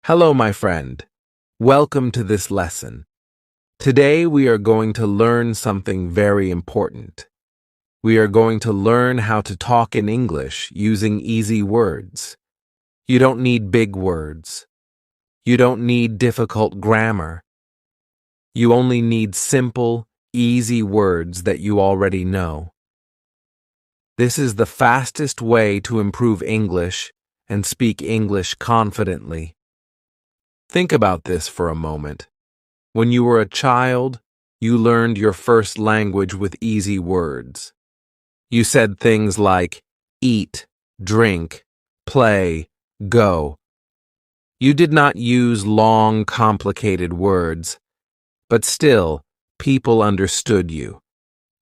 Hello, my friend. Welcome to this lesson. Today we are going to learn something very important. We are going to learn how to talk in English using easy words. You don't need big words. You don't need difficult grammar. You only need simple, easy words that you already know. This is the fastest way to improve English and speak English confidently. Think about this for a moment. When you were a child, you learned your first language with easy words. You said things like eat, drink, play, go. You did not use long, complicated words, but still, people understood you.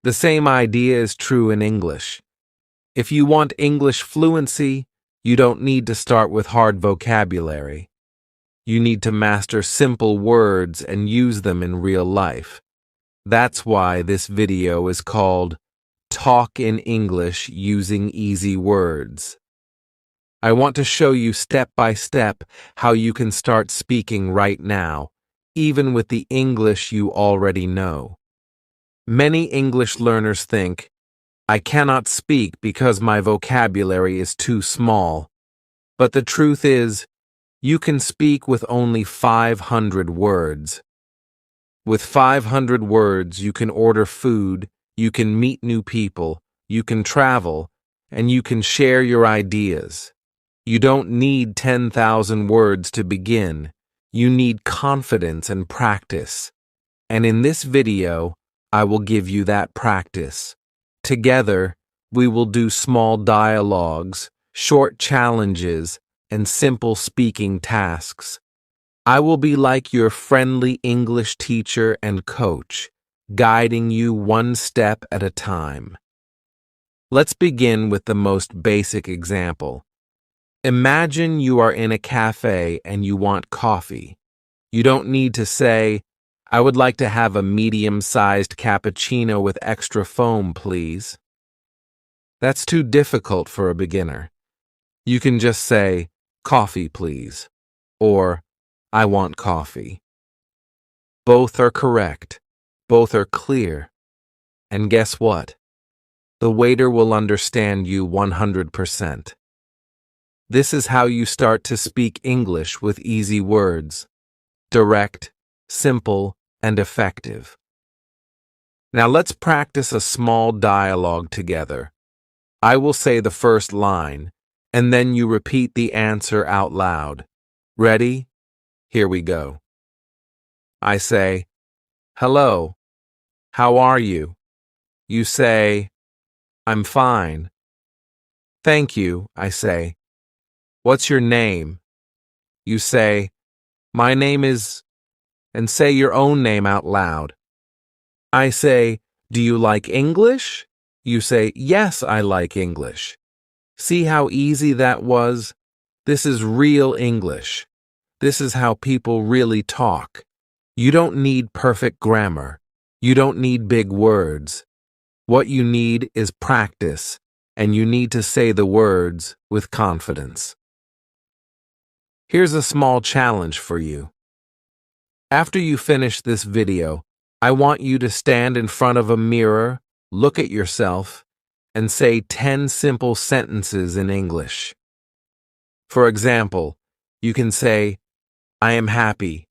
The same idea is true in English. If you want English fluency, you don't need to start with hard vocabulary. You need to master simple words and use them in real life. That's why this video is called Talk in English Using Easy Words. I want to show you step by step how you can start speaking right now, even with the English you already know. Many English learners think, I cannot speak because my vocabulary is too small. But the truth is, you can speak with only 500 words. With 500 words, you can order food, you can meet new people, you can travel, and you can share your ideas. You don't need 10,000 words to begin. You need confidence and practice. And in this video, I will give you that practice. Together, we will do small dialogues, short challenges, and simple speaking tasks. I will be like your friendly English teacher and coach, guiding you one step at a time. Let's begin with the most basic example. Imagine you are in a cafe and you want coffee. You don't need to say, I would like to have a medium-sized cappuccino with extra foam, please. That's too difficult for a beginner. You can just say, coffee, please, or I want coffee. Both are correct. Both are clear. And guess what? The waiter will understand you 100%. This is how you start to speak English with easy words. Direct, simple, and effective. Now let's practice a small dialogue together. I will say the first line, and then you repeat the answer out loud. Ready? Here we go. I say, hello, how are you? You say, I'm fine. Thank you, I say. What's your name? You say, my name is, and say your own name out loud. I say, do you like English? You say, yes, I like English. See how easy that was? This is real English. This is how people really talk. You don't need perfect grammar. You don't need big words. What you need is practice, and you need to say the words with confidence. Here's a small challenge for you. After you finish this video, I want you to stand in front of a mirror, look at yourself, and say 10 simple sentences in English. For example, you can say, I am happy.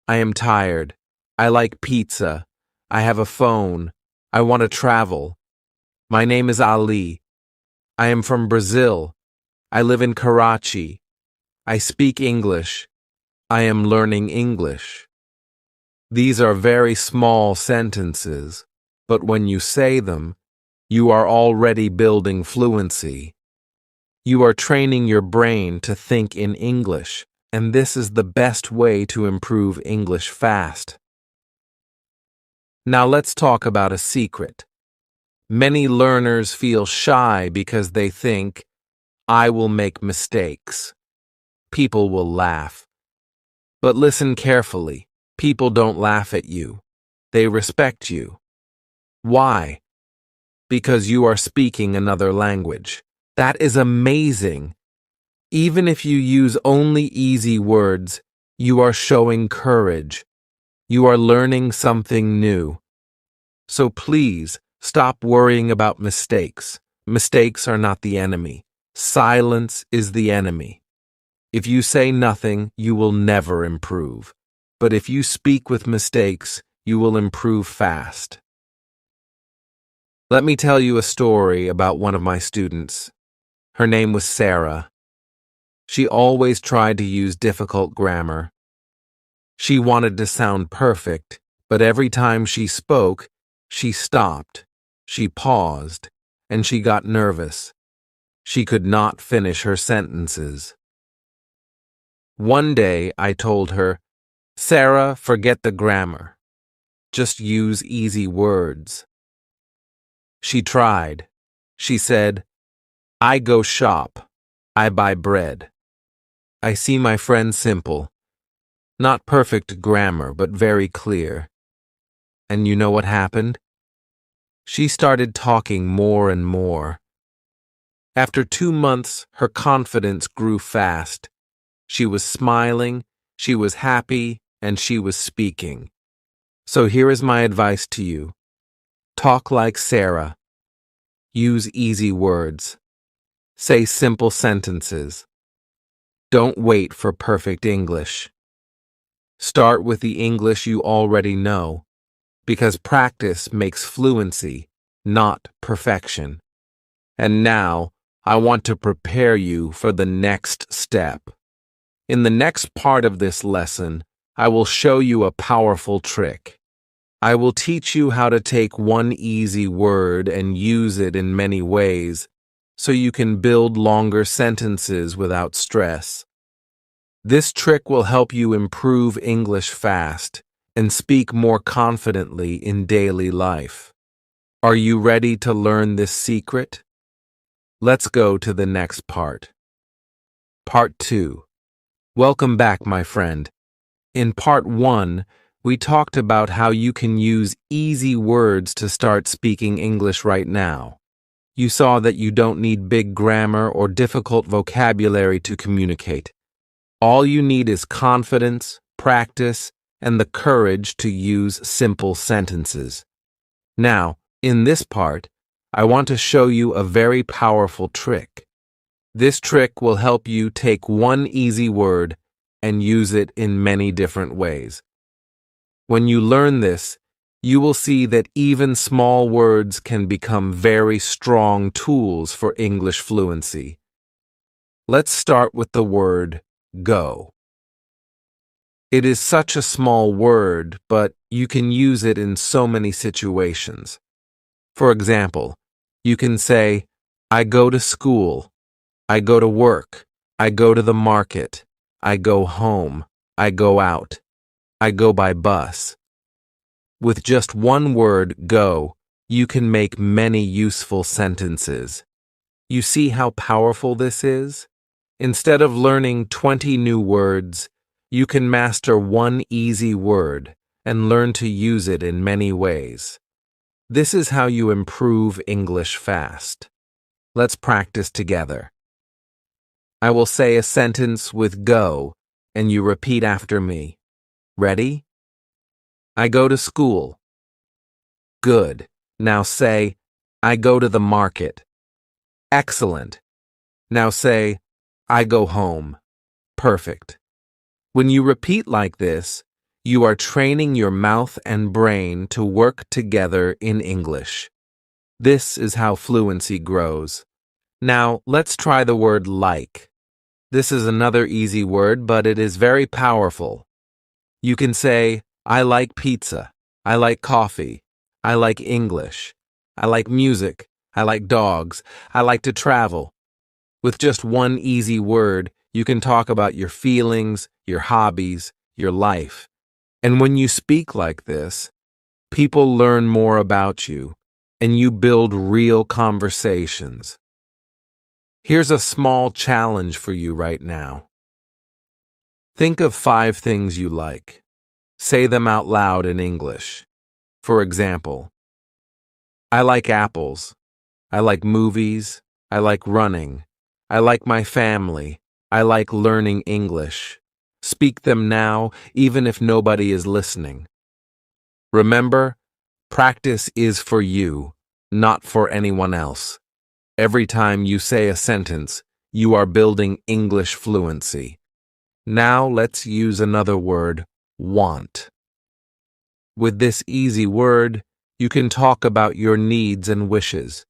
I am tired. I like pizza. I have a phone. I want to travel. My name is Ali. I am from Brazil. I live in Karachi. I speak English. I am learning English. These are very small sentences, but when you say them, you are already building fluency. You are training your brain to think in English, and this is the best way to improve English fast. Now let's talk about a secret. Many learners feel shy because they think, I will make mistakes. People will laugh. But listen carefully. People don't laugh at you. They respect you. Why? Because you are speaking another language. That is amazing. Even if you use only easy words, you are showing courage. You are learning something new. So please, stop worrying about mistakes. Mistakes are not the enemy. Silence is the enemy. If you say nothing, you will never improve. But if you speak with mistakes, you will improve fast. Let me tell you a story about one of my students. Her name was Sarah. She always tried to use difficult grammar. She wanted to sound perfect, but every time she spoke, she stopped, she paused, and she got nervous. She could not finish her sentences. One day I told her, "Sarah, forget the grammar. Just use easy words." She tried. She said, "I go shop. I buy bread. I see my friend simple. Not perfect grammar, but very clear." And you know what happened? She started talking more and more. After 2 months, her confidence grew fast. She was smiling, she was happy, and she was speaking. So here is my advice to you. Talk like Sarah. Use easy words. Say simple sentences. Don't wait for perfect English. Start with the English you already know, because practice makes fluency, not perfection. And now, I want to prepare you for the next step. In the next part of this lesson, I will show you a powerful trick. I will teach you how to take one easy word and use it in many ways, so you can build longer sentences without stress. This trick will help you improve English fast and speak more confidently in daily life. Are you ready to learn this secret? Let's go to the next part. Part 2. Welcome back, my friend. In Part 1, we talked about how you can use easy words to start speaking English right now. You saw that you don't need big grammar or difficult vocabulary to communicate. All you need is confidence, practice, and the courage to use simple sentences. Now, in this part, I want to show you a very powerful trick. This trick will help you take one easy word and use it in many different ways. When you learn this, you will see that even small words can become very strong tools for English fluency. Let's start with the word go. It is such a small word, but you can use it in so many situations. For example, you can say, I go to school, I go to work, I go to the market, I go home, I go out, I go by bus. With just one word, go, you can make many useful sentences. You see how powerful this is? Instead of learning 20 new words, you can master one easy word and learn to use it in many ways. This is how you improve English fast. Let's practice together. I will say a sentence with go, and you repeat after me. Ready? I go to school. Good. Now say, I go to the market. Excellent. Now say, I go home. Perfect. When you repeat like this, you are training your mouth and brain to work together in English. This is how fluency grows. Now, let's try the word like. This is another easy word, but it is very powerful. You can say, I like pizza. I like coffee. I like English. I like music. I like dogs. I like to travel. With just one easy word, you can talk about your feelings, your hobbies, your life. And when you speak like this, people learn more about you, and you build real conversations. Here's a small challenge for you right now. Think of 5 things you like. Say them out loud in English. For example, I like apples. I like movies. I like running. I like my family. I like learning English. Speak them now, even if nobody is listening. Remember, practice is for you, not for anyone else. Every time you say a sentence, you are building English fluency. Now let's use another word, want. With this easy word, you can talk about your needs and wishes.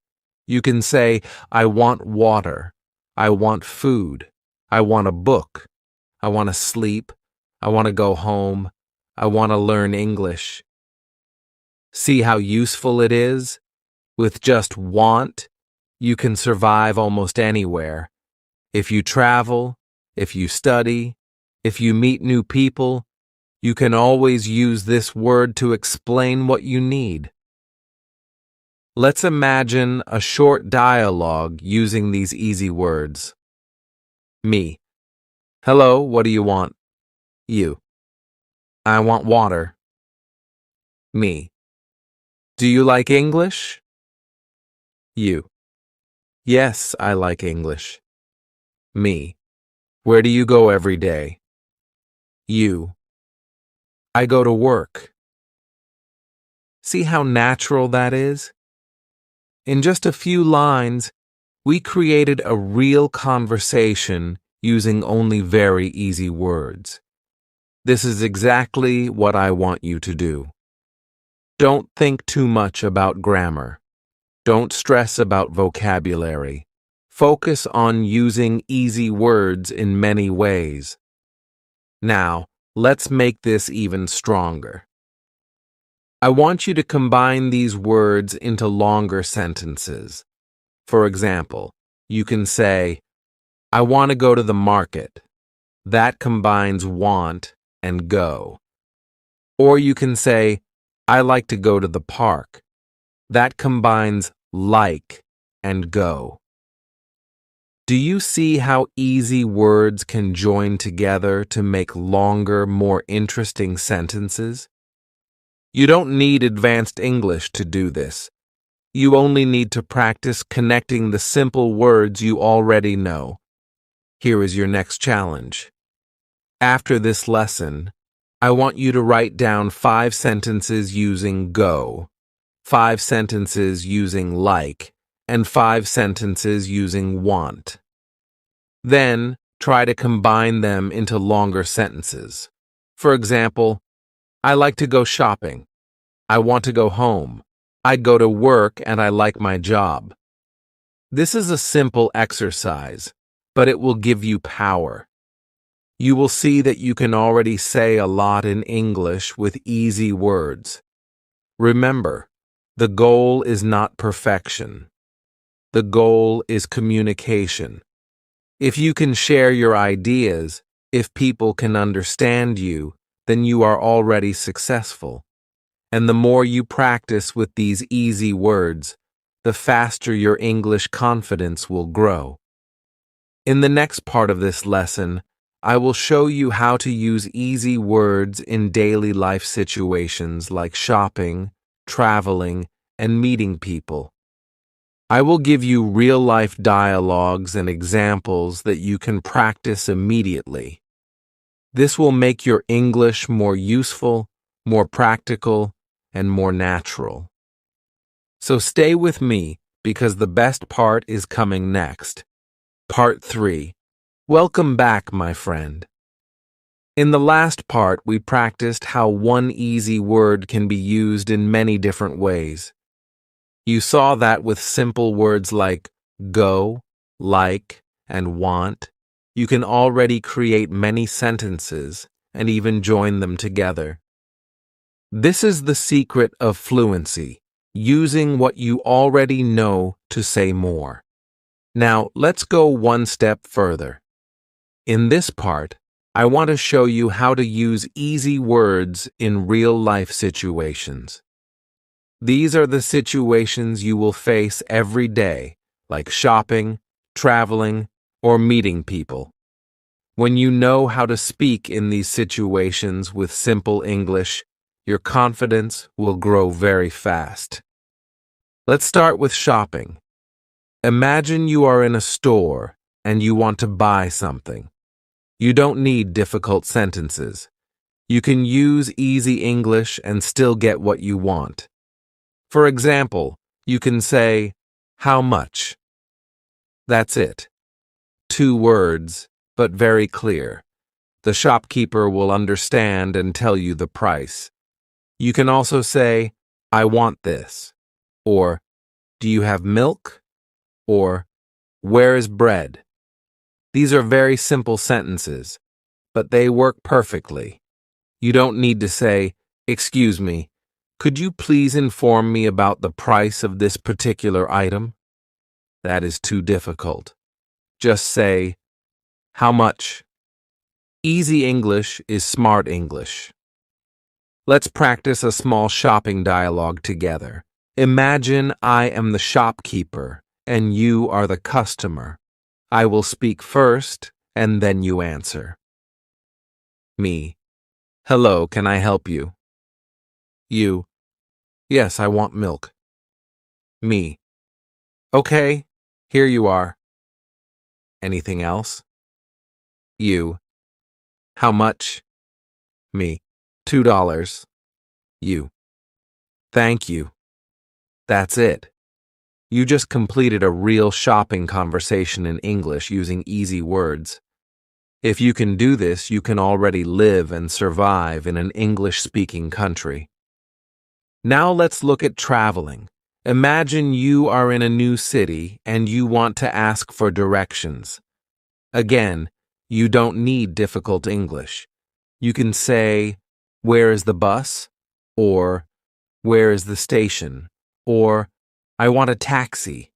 You can say, I want water. I want food. I want a book. I want to sleep. I want to go home. I want to learn English. See how useful it is? With just want, you can survive almost anywhere. If you travel, if you study, if you meet new people, you can always use this word to explain what you need. Let's imagine a short dialogue using these easy words. Me. Hello, what do you want? You. I want water. Me. Do you like English? You. Yes, I like English. Me. Where do you go every day? You. I go to work. See how natural that is? In just a few lines, we created a real conversation using only very easy words. This is exactly what I want you to do. Don't think too much about grammar. Don't stress about vocabulary. Focus on using easy words in many ways. Now, let's make this even stronger. I want you to combine these words into longer sentences. For example, you can say, I want to go to the market. That combines want and go. Or you can say, I like to go to the park. That combines like and go. Do you see how easy words can join together to make longer, more interesting sentences? You don't need advanced English to do this. You only need to practice connecting the simple words you already know. Here is your next challenge. After this lesson, I want you to write down 5 sentences using go, 5 sentences using like, and 5 sentences using want. Then, try to combine them into longer sentences. For example, I like to go shopping. I want to go home. I go to work and I like my job. This is a simple exercise, but it will give you power. You will see that you can already say a lot in English with easy words. Remember, the goal is not perfection. The goal is communication. If you can share your ideas, if people can understand you, then you are already successful. And the more you practice with these easy words, the faster your English confidence will grow. In the next part of this lesson, I will show you how to use easy words in daily life situations like shopping, traveling, and meeting people. I will give you real-life dialogues and examples that you can practice immediately. This will make your English more useful, more practical, and more natural. So stay with me because the best part is coming next. Part 3. Welcome back, my friend. In the last part, we practiced how one easy word can be used in many different ways. You saw that with simple words like go, like, and want, you can already create many sentences and even join them together. This is the secret of fluency, using what you already know to say more. Now, let's go one step further. In this part, I want to show you how to use easy words in real-life situations. These are the situations you will face every day, like shopping, traveling, or meeting people. When you know how to speak in these situations with simple English, your confidence will grow very fast. Let's start with shopping. Imagine you are in a store and you want to buy something. You don't need difficult sentences. You can use easy English and still get what you want. For example, you can say, "How much?" That's it. 2 words, but very clear. The shopkeeper will understand and tell you the price. You can also say, "I want this," or "Do you have milk?" or "Where is bread?" These are very simple sentences, but they work perfectly. You don't need to say, "Excuse me, could you please inform me about the price of this particular item?" That is too difficult. Just say, "How much?" Easy English is smart English. Let's practice a small shopping dialogue together. Imagine I am the shopkeeper and you are the customer. I will speak first and then you answer. Me. "Hello, can I help you?" You. "Yes, I want milk." Me. "Okay, here you are." Anything else? You. "How much?" Me. $2. You. "Thank you." That's it. You just completed a real shopping conversation in English using easy words. If you can do this, you can already live and survive in an English-speaking country. Now let's look at traveling. Imagine you are in a new city and you want to ask for directions. Again, you don't need difficult English. You can say, "Where is the bus?" or "Where is the station?" or "I want a taxi."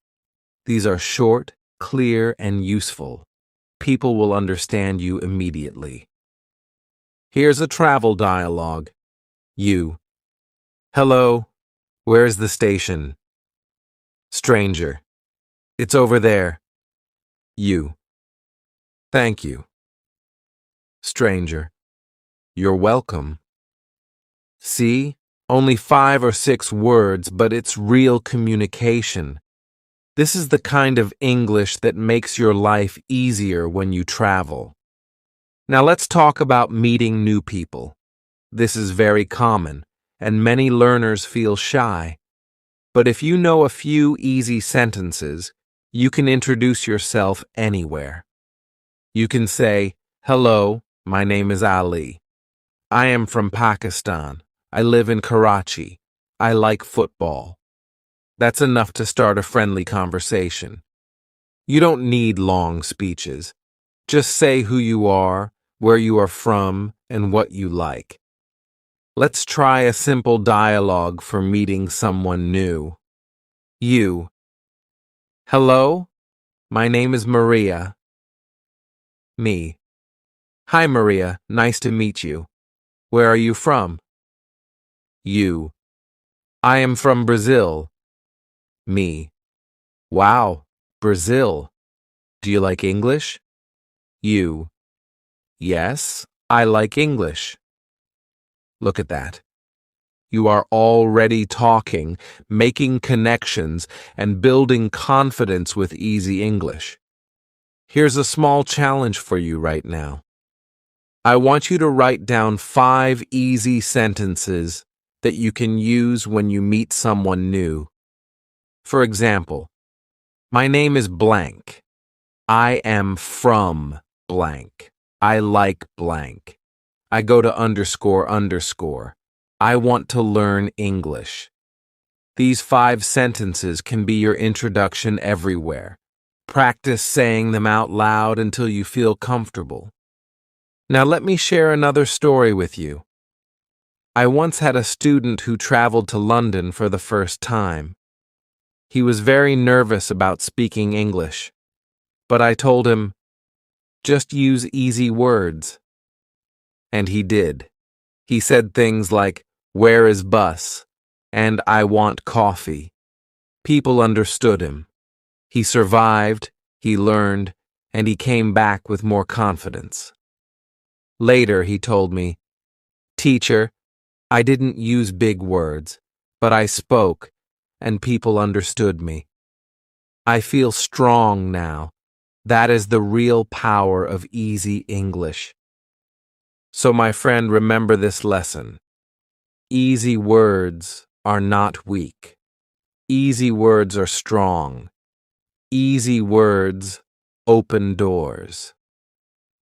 These are short, clear, and useful. People will understand you immediately. Here's a travel dialogue. You. "Hello, where is the station?" Stranger. "It's over there." You. "Thank you." Stranger. "You're welcome." See? Only 5 or 6 words, but it's real communication. This is the kind of English that makes your life easier when you travel. Now let's talk about meeting new people. This is very common, and many learners feel shy. But if you know a few easy sentences, you can introduce yourself anywhere. You can say, "Hello, my name is Ali. I am from Pakistan. I live in Karachi. I like football." That's enough to start a friendly conversation. You don't need long speeches. Just say who you are, where you are from, and what you like. Let's try a simple dialogue for meeting someone new. You. "Hello, my name is Maria." Me. "Hi, Maria. Nice to meet you. Where are you from?" You. "I am from Brazil." Me. "Wow, Brazil. Do you like English?" You. "Yes, I like English." Look at that. You are already talking, making connections, and building confidence with easy English. Here's a small challenge for you right now. I want you to write down 5 easy sentences that you can use when you meet someone new. For example, "My name is blank. I am from blank. I like blank. I go to underscore underscore. I want to learn English." These 5 sentences can be your introduction everywhere. Practice saying them out loud until you feel comfortable. Now let me share another story with you. I once had a student who traveled to London for the first time. He was very nervous about speaking English, but I told him, "Just use easy words." And he did. He said things like, "Where is bus?" and "I want coffee." People understood him. He survived, he learned, and he came back with more confidence. Later, he told me, "Teacher, I didn't use big words, but I spoke, and people understood me. I feel strong now. That is the real power of easy English. So, my friend, remember this lesson. Easy words are not weak. Easy words are strong. Easy words open doors.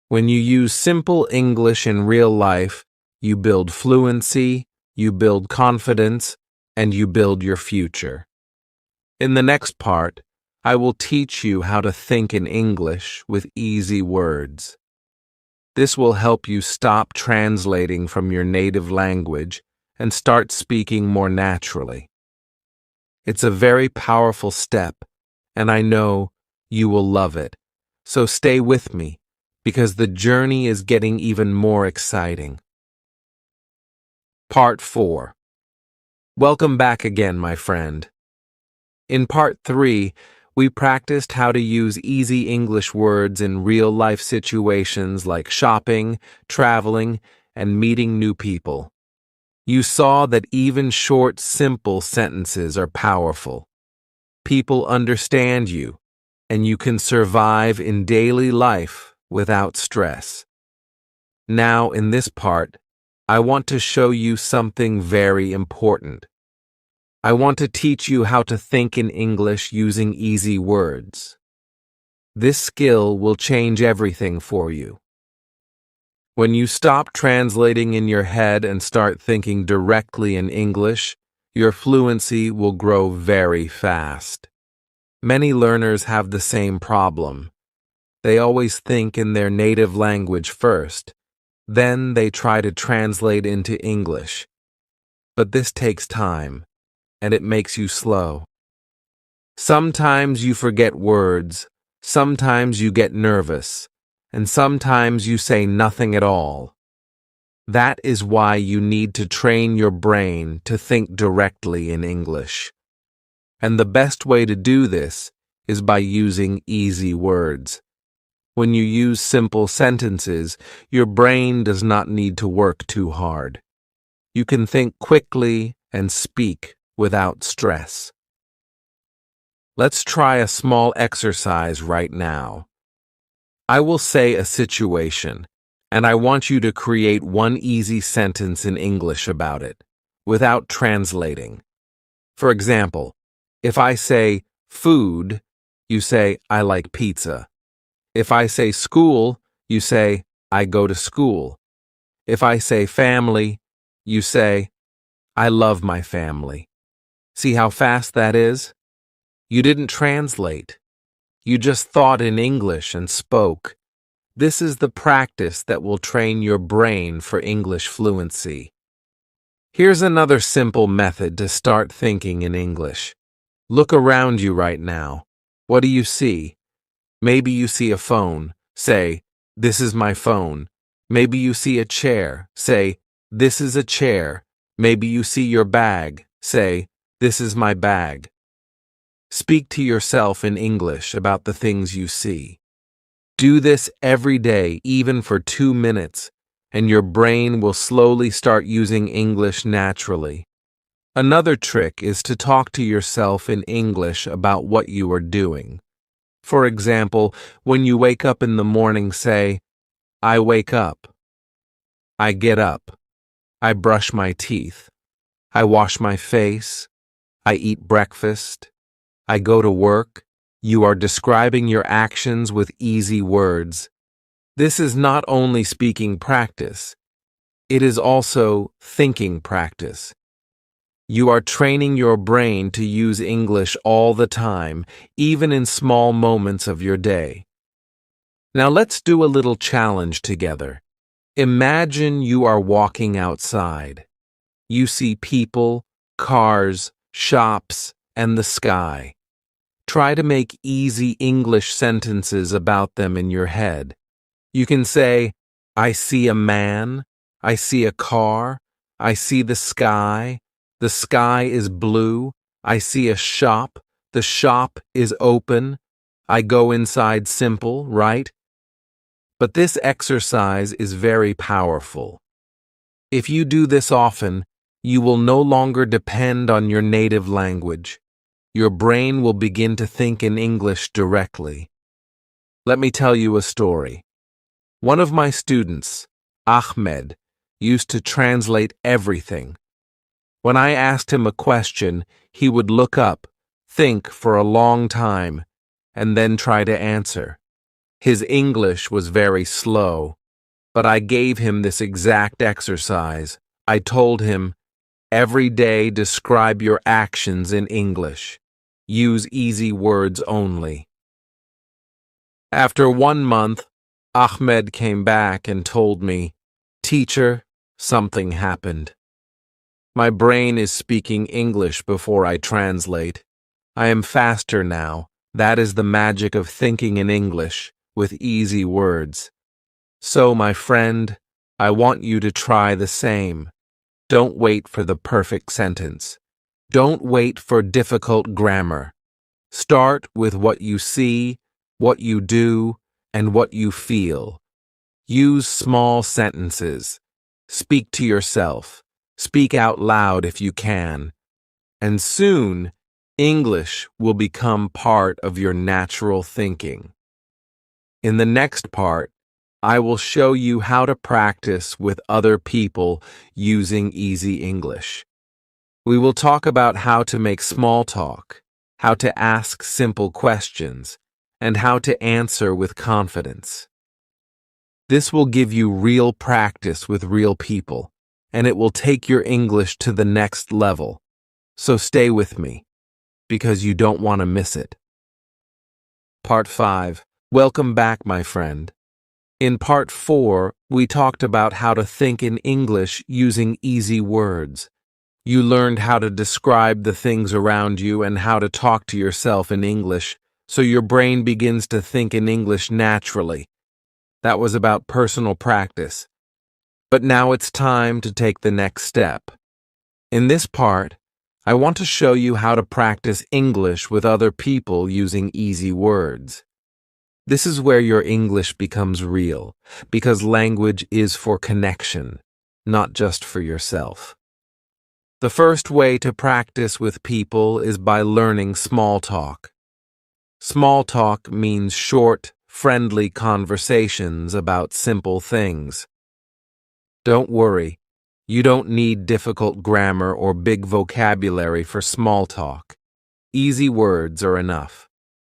When you use simple English in real life, you build fluency, you build confidence, and you build your future. In the next part, I will teach you how to think in English with easy words. This will help you stop translating from your native language and start speaking more naturally. It's a very powerful step, and I know you will love it. So stay with me, because the journey is getting even more exciting. Part 4. Welcome back again, my friend. In Part 3, we practiced how to use easy English words in real-life situations like shopping, traveling, and meeting new people. You saw that even short, simple sentences are powerful. People understand you, and you can survive in daily life without stress. Now, in this part, I want to show you something very important. I want to teach you how to think in English using easy words. This skill will change everything for you. When you stop translating in your head and start thinking directly in English, your fluency will grow very fast. Many learners have the same problem. They always think in their native language first, then they try to translate into English. But this takes time, and it makes you slow. Sometimes you forget words, sometimes you get nervous, and sometimes you say nothing at all. That is why you need to train your brain to think directly in English. And the best way to do this is by using easy words. When you use simple sentences, your brain does not need to work too hard. You can think quickly and speak without stress. Let's try a small exercise right now. I will say a situation, and I want you to create one easy sentence in English about it, without translating. For example, if I say food, you say, I like pizza. If I say school, you say, I go to school. If I say family, you say, I love my family. See how fast that is? You didn't translate. You just thought in English and spoke. This is the practice that will train your brain for English fluency. Here's another simple method to start thinking in English. Look around you right now. What do you see? Maybe you see a phone. Say, this is my phone. Maybe you see a chair. Say, this is a chair. Maybe you see your bag. Say, this is my bag. Speak to yourself in English about the things you see. Do this every day, even for 2 minutes, and your brain will slowly start using English naturally. Another trick is to talk to yourself in English about what you are doing. For example, when you wake up in the morning, say, I wake up. I get up. I brush my teeth. I wash my face. I eat breakfast. I go to work. You are describing your actions with easy words. This is not only speaking practice, it is also thinking practice. You are training your brain to use English all the time, even in small moments of your day. Now let's do a little challenge together. Imagine you are walking outside. You see people, cars, shops, and the sky. Try to make easy English sentences about them in your head. You can say, I see a man, I see a car, I see the sky is blue, I see a shop, the shop is open, I go inside. Simple, right? But this exercise is very powerful. If you do this often, you will no longer depend on your native language. Your brain will begin to think in English directly. Let me tell you a story. One of my students, Ahmed, used to translate everything. When I asked him a question, he would look up, think for a long time, and then try to answer. His English was very slow, but I gave him this exact exercise. I told him, every day describe your actions in English. Use easy words only. After 1 month, Ahmed came back and told me, "Teacher, something happened. My brain is speaking English before I translate. I am faster now. That is the magic of thinking in English with easy words. So, my friend, I want you to try the same. Don't wait for the perfect sentence. Don't wait for difficult grammar. Start with what you see, what you do, and what you feel. Use small sentences. Speak to yourself. Speak out loud if you can. And soon, English will become part of your natural thinking." In the next part, I will show you how to practice with other people using easy English. We will talk about how to make small talk, how to ask simple questions, and how to answer with confidence. This will give you real practice with real people, and it will take your English to the next level. So stay with me, because you don't want to miss it. Part 5. Welcome back, my friend. In Part 4, we talked about how to think in English using easy words. You learned how to describe the things around you and how to talk to yourself in English, so your brain begins to think in English naturally. That was about personal practice. But now it's time to take the next step. In this part, I want to show you how to practice English with other people using easy words. This is where your English becomes real, because language is for connection, not just for yourself. The first way to practice with people is by learning small talk. Small talk means short, friendly conversations about simple things. Don't worry, you don't need difficult grammar or big vocabulary for small talk. Easy words are enough.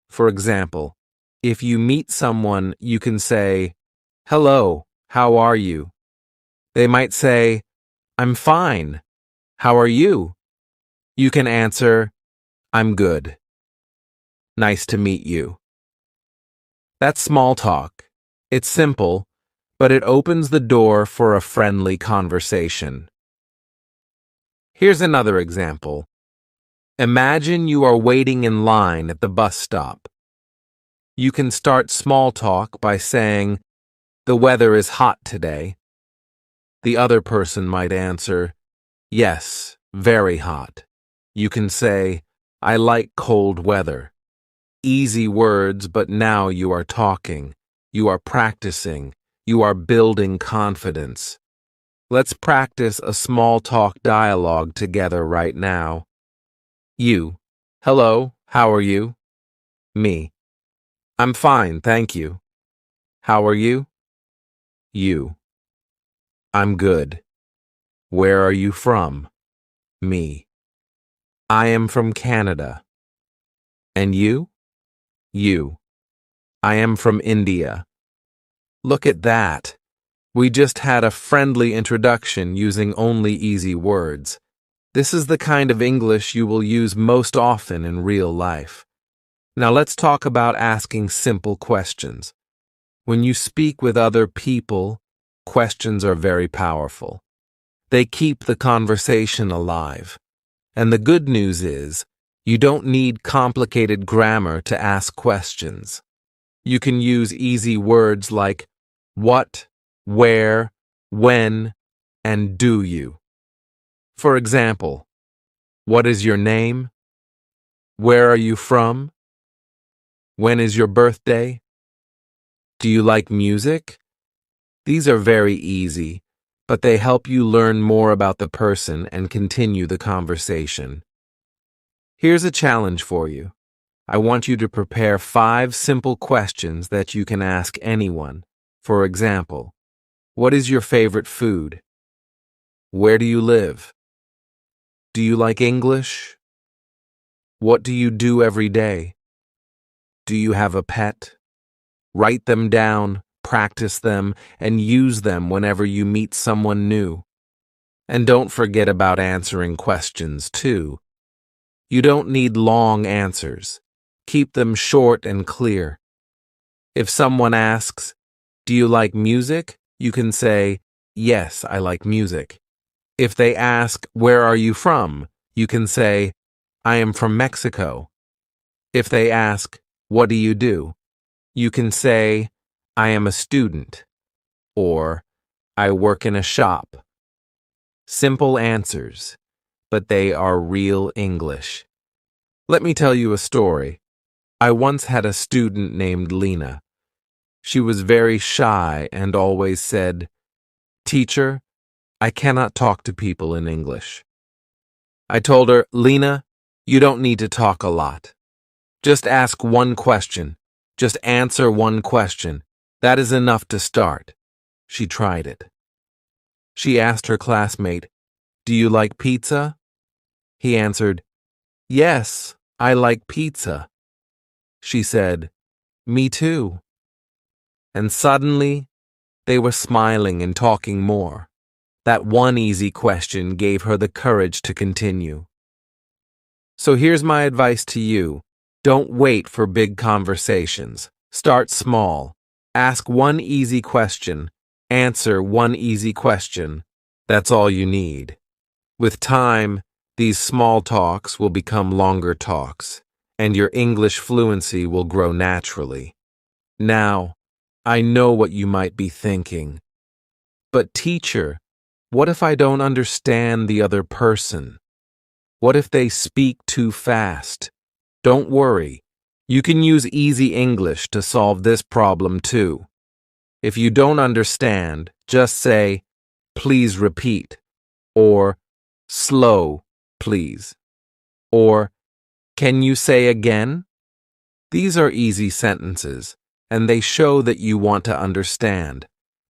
For example, if you meet someone, you can say, "Hello, how are you?" They might say, "I'm fine. How are you?" You can answer, "I'm good. Nice to meet you." That's small talk. It's simple, but it opens the door for a friendly conversation. Here's another example. Imagine you are waiting in line at the bus stop. You can start small talk by saying, "The weather is hot today." The other person might answer, "Yes, very hot." You can say, "I like cold weather." Easy words, but now you are talking. You are practicing. You are building confidence. Let's practice a small talk dialogue together right now. You. "Hello, how are you?" Me. "I'm fine, thank you." "How are you?" You. "I'm good." "Where are you from?" Me. "I am from Canada." "And you?" You. "I am from India." Look at that. We just had a friendly introduction using only easy words. This is the kind of English you will use most often in real life. Now let's talk about asking simple questions. When you speak with other people, questions are very powerful. They keep the conversation alive. And the good news is, you don't need complicated grammar to ask questions. You can use easy words like what, where, when, and do you. For example, what is your name? Where are you from? When is your birthday? Do you like music? These are very easy, but they help you learn more about the person and continue the conversation. Here's a challenge for you. I want you to prepare 5 simple questions that you can ask anyone. For example, what is your favorite food? Where do you live? Do you like English? What do you do every day? Do you have a pet? Write them down, practice them, and use them whenever you meet someone new. And don't forget about answering questions, too. You don't need long answers. Keep them short and clear. If someone asks, "Do you like music?" you can say, "Yes, I like music." If they ask, "Where are you from?" you can say, "I am from Mexico." If they ask, "What do you do?" you can say, "I am a student," or "I work in a shop." Simple answers, but they are real English. Let me tell you a story. I once had a student named Lena. She was very shy and always said, "Teacher, I cannot talk to people in English." I told her, "Lena, you don't need to talk a lot. Just ask one question. Just answer one question. That is enough to start." She tried it. She asked her classmate, "Do you like pizza?" He answered, "Yes, I like pizza." She said, "Me too." And suddenly, they were smiling and talking more. That one easy question gave her the courage to continue. So here's my advice to you. Don't wait for big conversations. Start small. Ask one easy question. Answer one easy question. That's all you need. With time, these small talks will become longer talks, and your English fluency will grow naturally. Now, I know what you might be thinking. But teacher, what if I don't understand the other person? What if they speak too fast? Don't worry. You can use easy English to solve this problem too. If you don't understand, just say, "Please repeat," or "Slow, please," or "Can you say again?" These are easy sentences, and they show that you want to understand.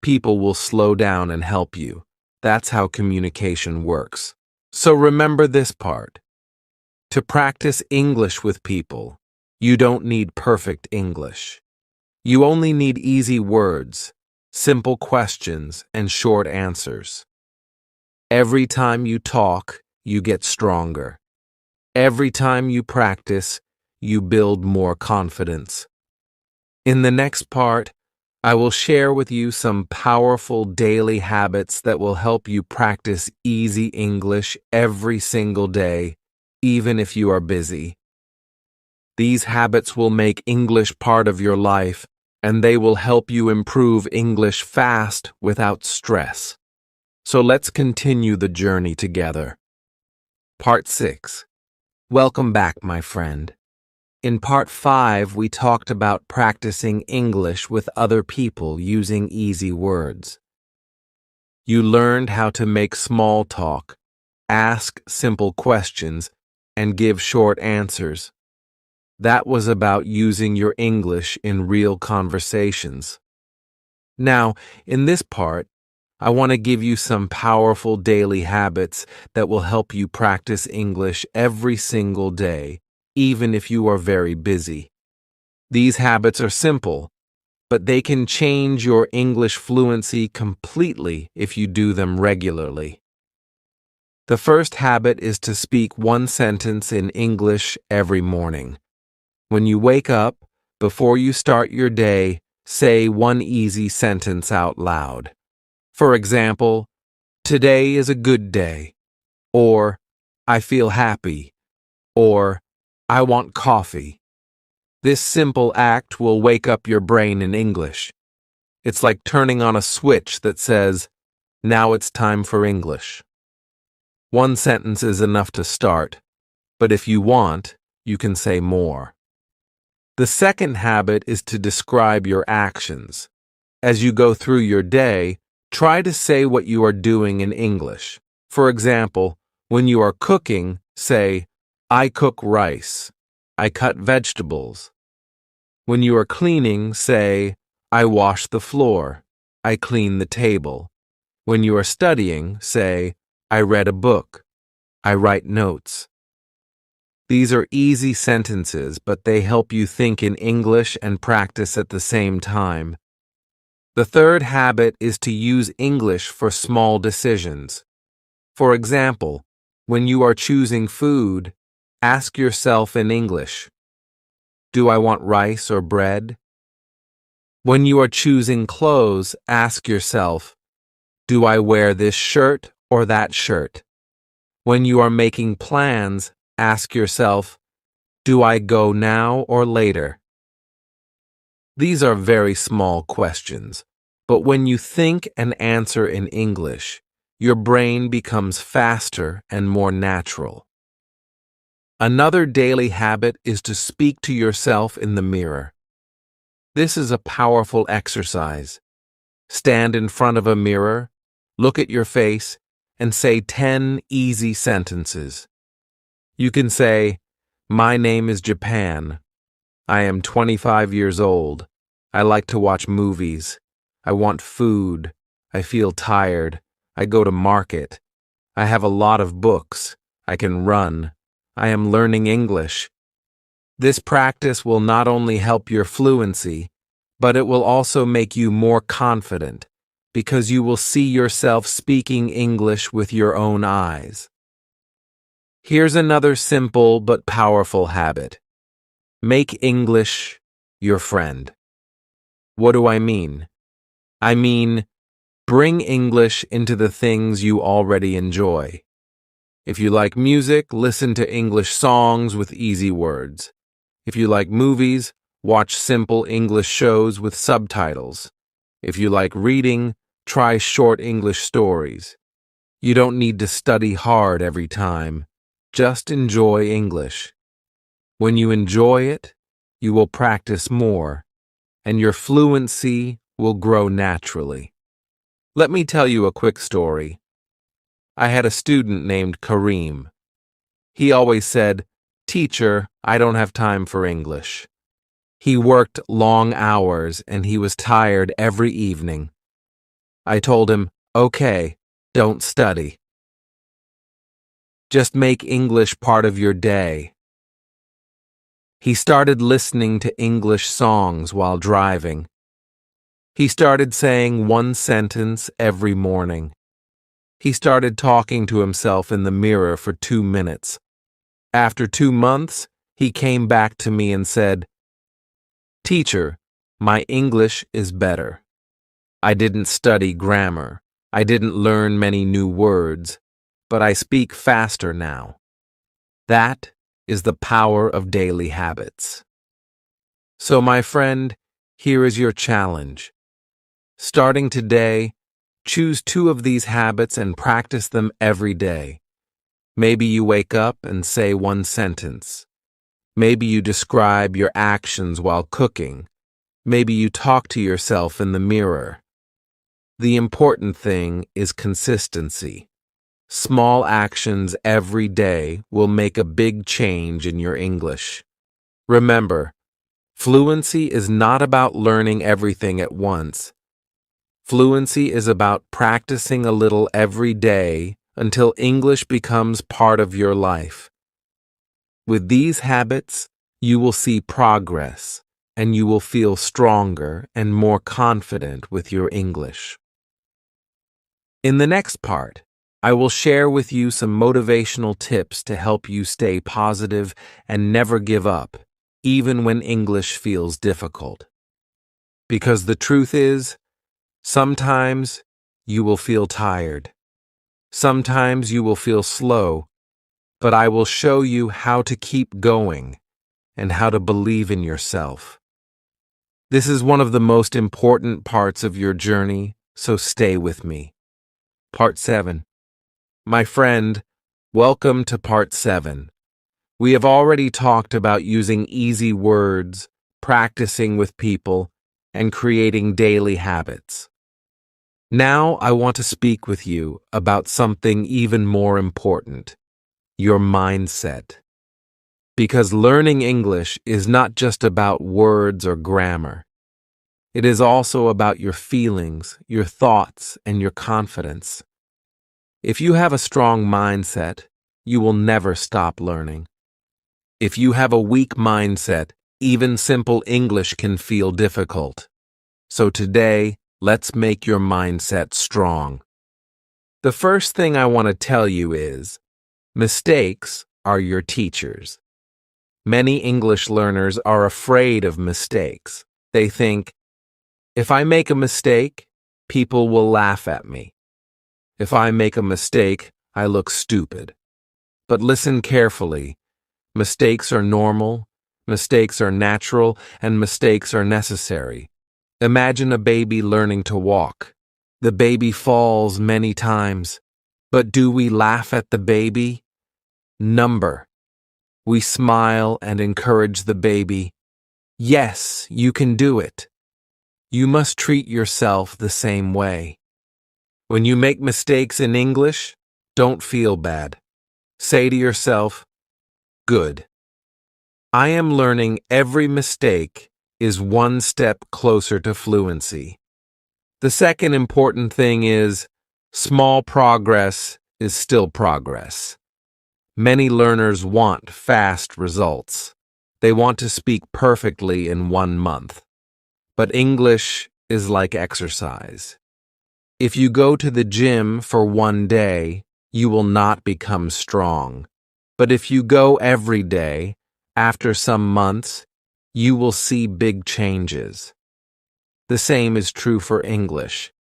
People will slow down and help you. That's how communication works. So remember this part. To practice English with people, you don't need perfect English. You only need easy words, simple questions, and short answers. Every time you talk, you get stronger. Every time you practice, you build more confidence. In the next part, I will share with you some powerful daily habits that will help you practice easy English every single day, even if you are busy. These habits will make English part of your life, and they will help you improve English fast without stress. So let's continue the journey together. Part 6. Welcome back, my friend. In Part 5, we talked about practicing English with other people using easy words. You learned how to make small talk, ask simple questions, and give short answers. That was about using your English in real conversations. Now, in this part, I want to give you some powerful daily habits that will help you practice English every single day, even if you are very busy. These habits are simple, but they can change your English fluency completely if you do them regularly. The first habit is to speak one sentence in English every morning. When you wake up, before you start your day, say one easy sentence out loud. For example, "Today is a good day," or "I feel happy," or "I want coffee." This simple act will wake up your brain in English. It's like turning on a switch that says, "Now it's time for English." One sentence is enough to start, but if you want, you can say more. The second habit is to describe your actions. As you go through your day, try to say what you are doing in English. For example, when you are cooking, say, "I cook rice," I cut vegetables. When you are cleaning, say, I wash the floor. I clean the table. When you are studying, say, I read a book. I write notes. These are easy sentences, but they help you think in English and practice at the same time. The third habit is to use English for small decisions. For example, when you are choosing food, ask yourself in English, do I want rice or bread? When you are choosing clothes, ask yourself, do I wear this shirt or that shirt? When you are making plans, ask yourself, do I go now or later? These are very small questions, but when you think and answer in English, your brain becomes faster and more natural. Another daily habit is to speak to yourself in the mirror. This is a powerful exercise. Stand in front of a mirror, look at your face, and say 10 easy sentences. You can say, my name is Japan. I am 25 years old. I like to watch movies. I want food. I feel tired. I go to market. I have a lot of books. I can run. I am learning English. This practice will not only help your fluency, but it will also make you more confident because you will see yourself speaking English with your own eyes. Here's another simple but powerful habit. Make English your friend. What do I mean? I mean, bring English into the things you already enjoy. If you like music, listen to English songs with easy words. If you like movies, watch simple English shows with subtitles. If you like reading, try short English stories. You don't need to study hard every time. Just enjoy English. When you enjoy it, you will practice more, and your fluency will grow naturally. Let me tell you a quick story. I had a student named Kareem. He always said, "Teacher, I don't have time for English." He worked long hours and he was tired every evening. I told him, "Okay, don't study. Just make English part of your day." He started listening to English songs while driving. He started saying one sentence every morning. He started talking to himself in the mirror for 2 minutes. After 2 months, he came back to me and said, "Teacher, my English is better. I didn't study grammar. I didn't learn many new words, but I speak faster now." That is the power of daily habits. So, my friend, here is your challenge. Starting today, choose 2 of these habits and practice them every day. Maybe you wake up and say one sentence. Maybe you describe your actions while cooking. Maybe you talk to yourself in the mirror. The important thing is consistency. Small actions every day will make a big change in your English. Remember, fluency is not about learning everything at once. Fluency is about practicing a little every day until English becomes part of your life. With these habits, you will see progress, and you will feel stronger and more confident with your English. In the next part, I will share with you some motivational tips to help you stay positive and never give up, even when English feels difficult. Because the truth is, sometimes you will feel tired. Sometimes you will feel slow, but I will show you how to keep going and how to believe in yourself. This is one of the most important parts of your journey, so stay with me. Part 7. My friend, welcome to Part 7. We have already talked about using easy words, practicing with people, and creating daily habits. Now I want to speak with you about something even more important, your mindset. Because learning English is not just about words or grammar. It is also about your feelings, your thoughts, and your confidence. If you have a strong mindset, you will never stop learning. If you have a weak mindset, even simple English can feel difficult. So today, let's make your mindset strong. The first thing I want to tell you is, mistakes are your teachers. Many English learners are afraid of mistakes. They think, if I make a mistake, people will laugh at me. If I make a mistake, I look stupid. But listen carefully. Mistakes are normal, mistakes are natural, and mistakes are necessary. Imagine a baby learning to walk. The baby falls many times. But do we laugh at the baby? Number. We smile and encourage the baby. Yes, you can do it. You must treat yourself the same way. When you make mistakes in English, don't feel bad. Say to yourself, good. I am learning every mistake is one step closer to fluency. The second important thing is, small progress is still progress. Many learners want fast results. They want to speak perfectly in 1 month. But English is like exercise. If you go to the gym for 1 day, you will not become strong. But if you go every day, after some months, you will see big changes. The same is true for English.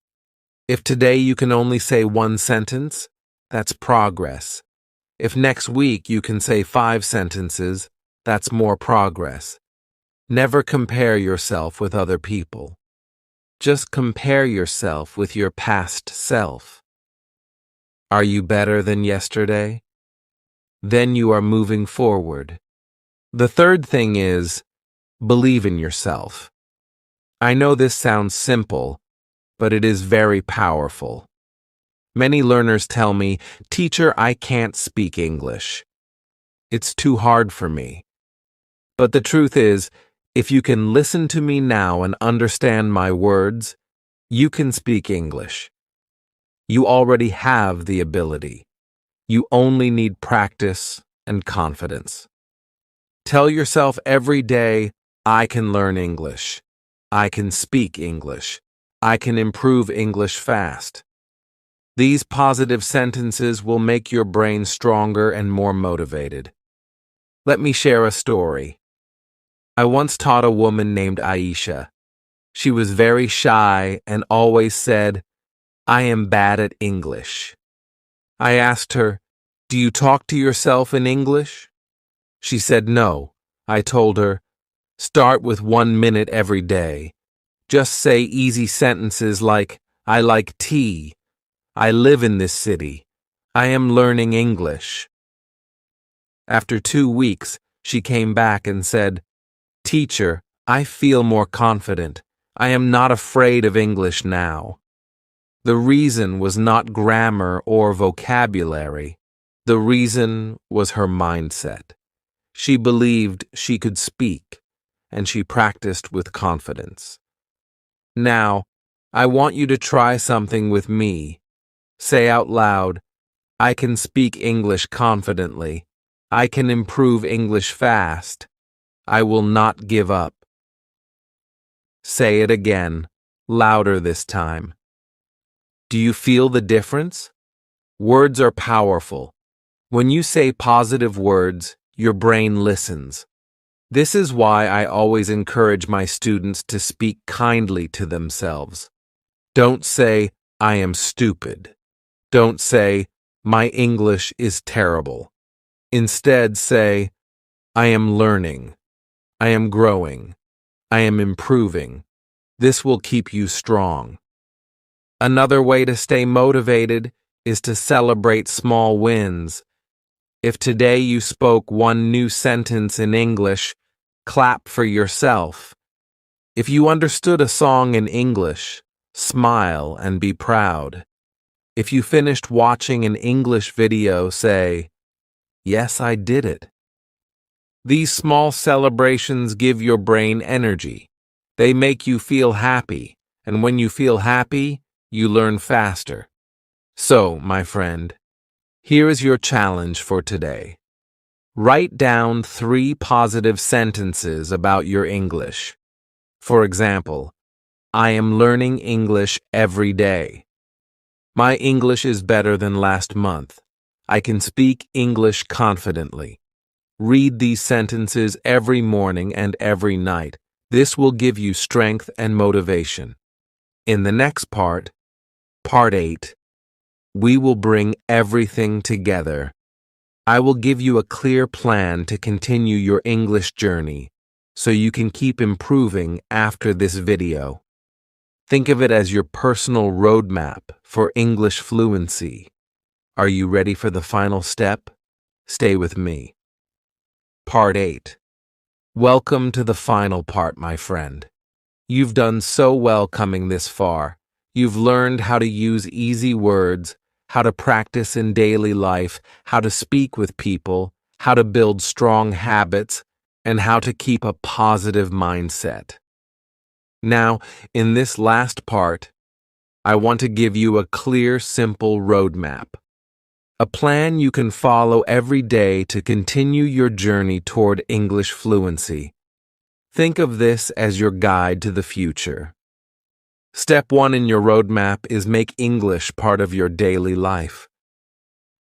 If today you can only say 1 sentence, that's progress. If next week you can say 5 sentences, that's more progress. Never compare yourself with other people. Just compare yourself with your past self. Are you better than yesterday? Then you are moving forward. The third thing is, believe in yourself. I know this sounds simple, but it is very powerful. Many learners tell me, "Teacher, I can't speak English. It's too hard for me." But the truth is, if you can listen to me now and understand my words, you can speak English. You already have the ability. You only need practice and confidence. Tell yourself every day, I can learn English. I can speak English. I can improve English fast. These positive sentences will make your brain stronger and more motivated. Let me share a story. I once taught a woman named Aisha. She was very shy and always said, "I am bad at English." I asked her, "Do you talk to yourself in English?" She said no. I told her, "Start with 1 minute every day. Just say easy sentences like, I like tea. I live in this city. I am learning English." After 2 weeks, she came back and said, "Teacher, I feel more confident. I am not afraid of English now." The reason was not grammar or vocabulary. The reason was her mindset. She believed she could speak, and she practiced with confidence. Now, I want you to try something with me. Say out loud, I can speak English confidently. I can improve English fast. I will not give up. Say it again, louder this time. Do you feel the difference? Words are powerful. When you say positive words, your brain listens. This is why I always encourage my students to speak kindly to themselves. Don't say, I am stupid. Don't say, my English is terrible. Instead say, I am learning. I am growing. I am improving. This will keep you strong. Another way to stay motivated is to celebrate small wins. If today you spoke 1 new sentence in English, clap for yourself. If you understood a song in English, smile and be proud. If you finished watching an English video, say, yes, I did it. These small celebrations give your brain energy. They make you feel happy, and when you feel happy, you learn faster. So, my friend, here is your challenge for today. Write down 3 positive sentences about your English. For example, I am learning English every day. My English is better than last month. I can speak English confidently. Read these sentences every morning and every night. This will give you strength and motivation. In the next part, Part 8, we will bring everything together. I will give you a clear plan to continue your English journey so you can keep improving after this video. Think of it as your personal roadmap for English fluency. Are you ready for the final step? Stay with me. Part 8. Welcome to the final part, my friend. You've done so well coming this far. You've learned how to use easy words, how to practice in daily life, how to speak with people, how to build strong habits, and how to keep a positive mindset. Now, in this last part, I want to give you a clear, simple roadmap. A plan you can follow every day to continue your journey toward English fluency. Think of this as your guide to the future. Step 1 in your roadmap is make English part of your daily life.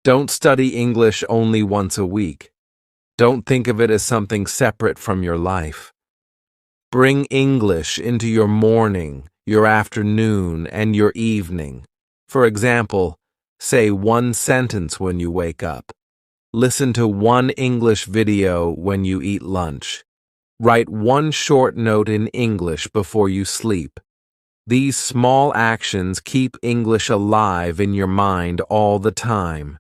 Don't study English only once a week. Don't think of it as something separate from your life. Bring English into your morning, your afternoon, and your evening. For example, say 1 sentence when you wake up. Listen to 1 English video when you eat lunch. Write 1 short note in English before you sleep. These small actions keep English alive in your mind all the time.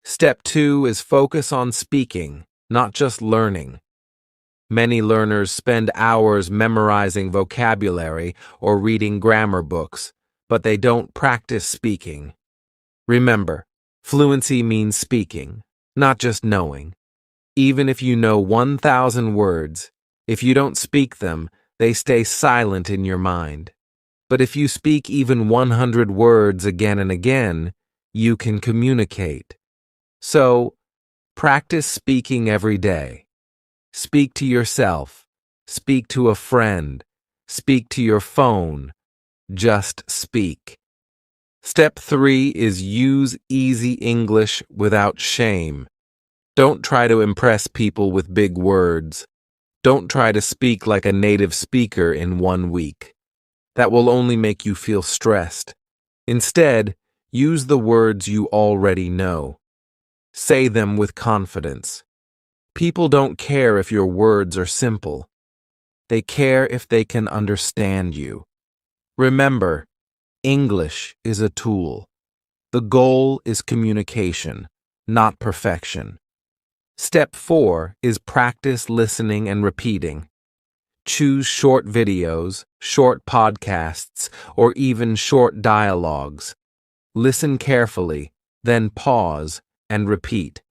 Step 2 is focus on speaking, not just learning. Many learners spend hours memorizing vocabulary or reading grammar books, but they don't practice speaking. Remember, fluency means speaking, not just knowing. Even if you know 1,000 words, if you don't speak them, they stay silent in your mind. But if you speak even 100 words again and again, you can communicate. So, practice speaking every day. Speak to yourself. Speak to a friend. Speak to your phone. Just speak. Step 3 is use easy English without shame. Don't try to impress people with big words. Don't try to speak like a native speaker in 1 week. That will only make you feel stressed. Instead, use the words you already know. Say them with confidence. People don't care if your words are simple. They care if they can understand you. Remember, English is a tool. The goal is communication, not perfection. Step 4 is practice listening and repeating. Choose short videos, short podcasts, or even short dialogues. Listen carefully, then pause and repeat.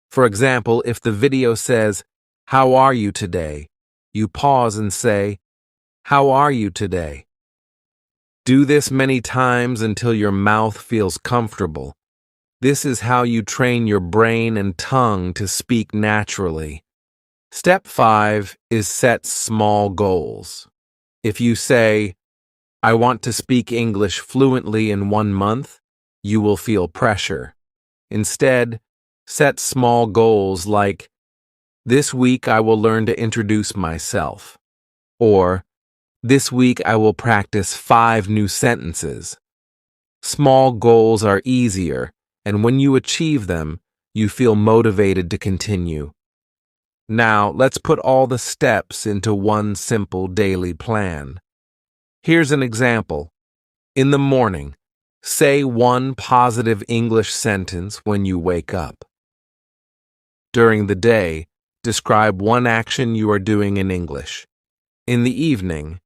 For example, if the video says, "How are you today?" you pause and say, "How are you today?" Do this many times until your mouth feels comfortable. This is how you train your brain and tongue to speak naturally. Step 5 is set small goals. If you say, "I want to speak English fluently in 1 month," you will feel pressure. Instead, set small goals like, "This week I will learn to introduce myself," or "This week I will practice 5 new sentences." Small goals are easier, and when you achieve them, you feel motivated to continue. Now, let's put all the steps into one simple daily plan. Here's an example. In the morning, say 1 positive English sentence when you wake up. During the day, describe 1 action you are doing in English. In the evening,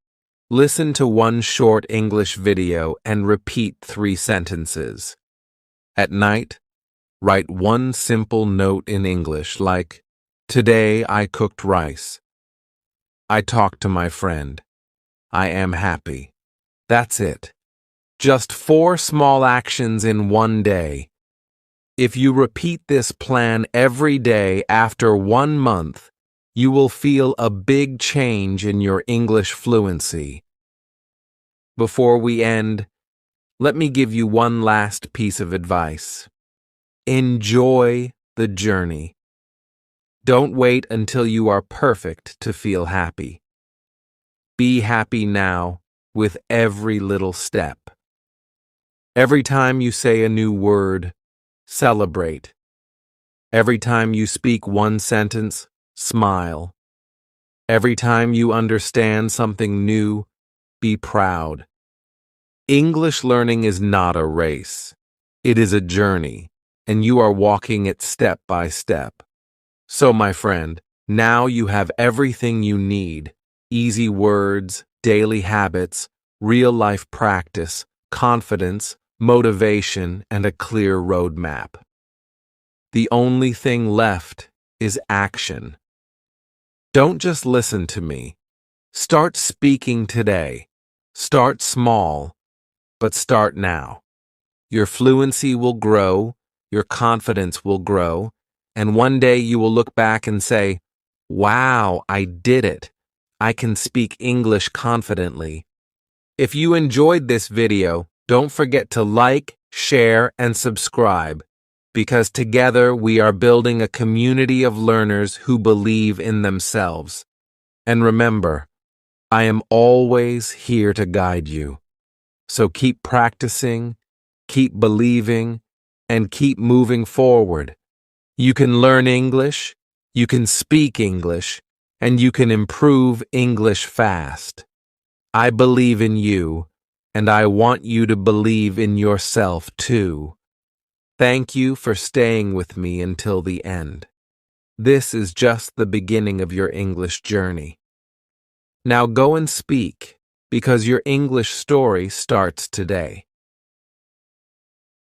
listen to 1 short English video and repeat 3 sentences. At night, write 1 simple note in English like, Today I cooked rice. I talked to my friend. I am happy. That's it. Just 4 small actions in one day. If you repeat this plan every day after 1 month, you will feel a big change in your English fluency. Before we end, let me give you one last piece of advice. Enjoy the journey. Don't wait until you are perfect to feel happy. Be happy now with every little step. Every time you say a new word, celebrate. Every time you speak one sentence, smile. Every time you understand something new, be proud. English learning is not a race. It is a journey, and you are walking it step by step. So, my friend, now you have everything you need: easy words, daily habits, real-life practice, confidence, motivation, and a clear roadmap. The only thing left is action. Don't just listen to me. Start speaking today. Start small, but start now. Your fluency will grow, your confidence will grow, and one day you will look back and say, "Wow, I did it. I can speak English confidently." If you enjoyed this video, don't forget to like, share, and subscribe, because together we are building a community of learners who believe in themselves. And remember, I am always here to guide you. So keep practicing, keep believing, and keep moving forward. You can learn English, you can speak English, and you can improve English fast. I believe in you, and I want you to believe in yourself too. Thank you for staying with me until the end. This is just the beginning of your English journey. Now go and speak, because your English story starts today.